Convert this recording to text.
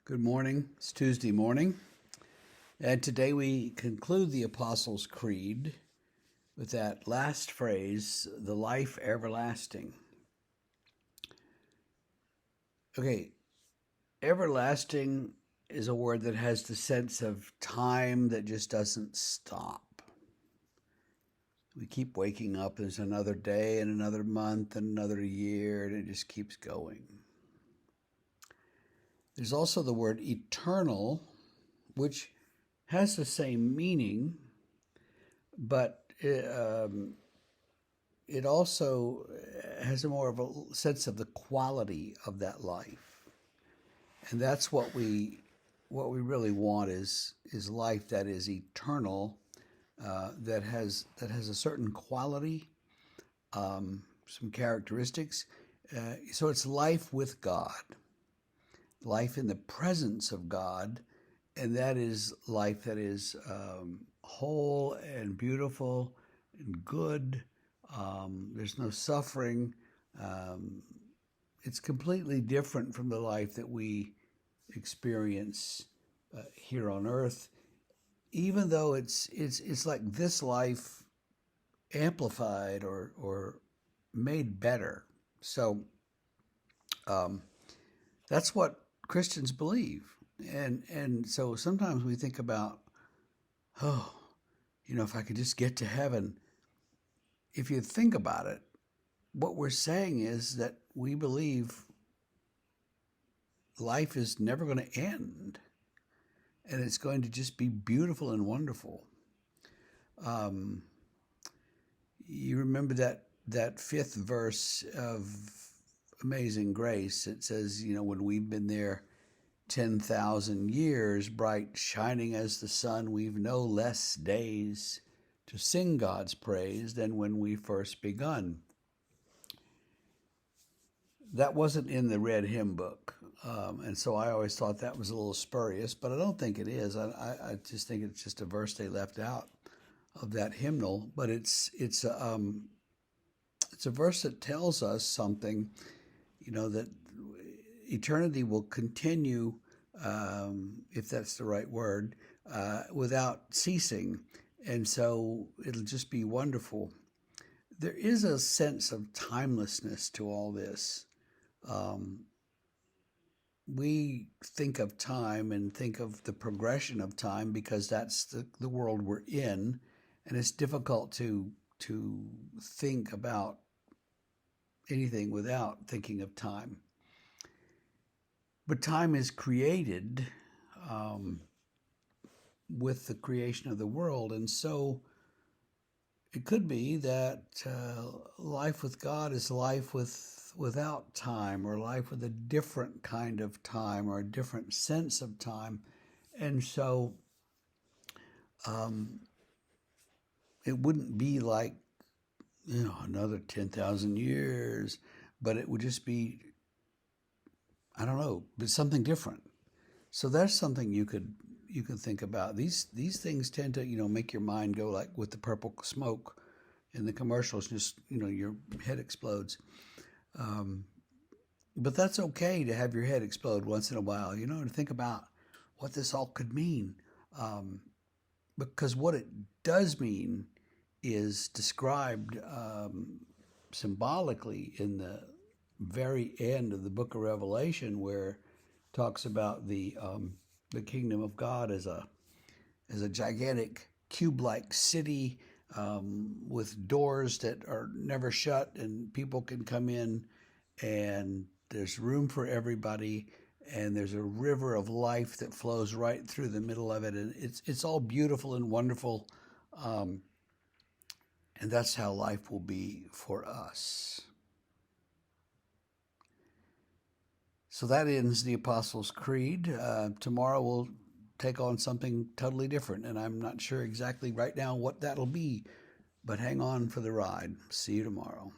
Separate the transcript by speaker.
Speaker 1: Good morning. It's Tuesday morning, and today we conclude the Apostles' Creed with that last phrase, the life everlasting. Okay, everlasting is a word that has the sense of time that just doesn't stop. We keep waking up, there's another day and another month and another year, and it just keeps going. There's also the word eternal, which has the same meaning, but it also has a more of a sense of the quality of that life, and that's what we really want is life that is eternal, that has a certain quality, some characteristics. So it's life with God, life in the presence of God, and that is life that is whole and beautiful and good. There's no suffering. It's completely different from the life that we experience here on earth, even though it's like this life amplified or made better. So um, that's what Christians believe. And so sometimes we think about, oh, if I could just get to heaven. If you think about it, what we're saying is that we believe life is never going to end, and it's going to just be beautiful and wonderful. Um, you remember that fifth verse of Amazing Grace? It says, when we've been there 10,000 years, bright shining as the sun, we've no less days to sing God's praise than when we first begun. That wasn't in the red hymn book, and so I always thought that was a little spurious, but I don't think it is. I just think it's just a verse they left out of that hymnal, but it's a verse that tells us something, that eternity will continue, if that's the right word, without ceasing, and so it'll just be wonderful. There is a sense of timelessness to all this. We think of time and think of the progression of time because that's the world we're in, and it's difficult to think about anything without thinking of time. But time is created with the creation of the world, and so it could be that life with God is life without time, or life with a different kind of time, or a different sense of time. And so it wouldn't be like, another 10,000 years, but it would just be, I don't know, but something different. So that's something you could think about. These things tend to, make your mind go like with the purple smoke in the commercials, just, your head explodes. But that's okay to have your head explode once in a while, to think about what this all could mean. Because what it does mean is described symbolically in the very end of the book of Revelation, where it talks about the kingdom of God as a gigantic cube-like city, with doors that are never shut, and people can come in, and there's room for everybody, and there's a river of life that flows right through the middle of it, and it's all beautiful and wonderful, and that's how life will be for us. So that ends the Apostles' Creed. Tomorrow we'll take on something totally different, and I'm not sure exactly right now what that'll be, but hang on for the ride. See you tomorrow.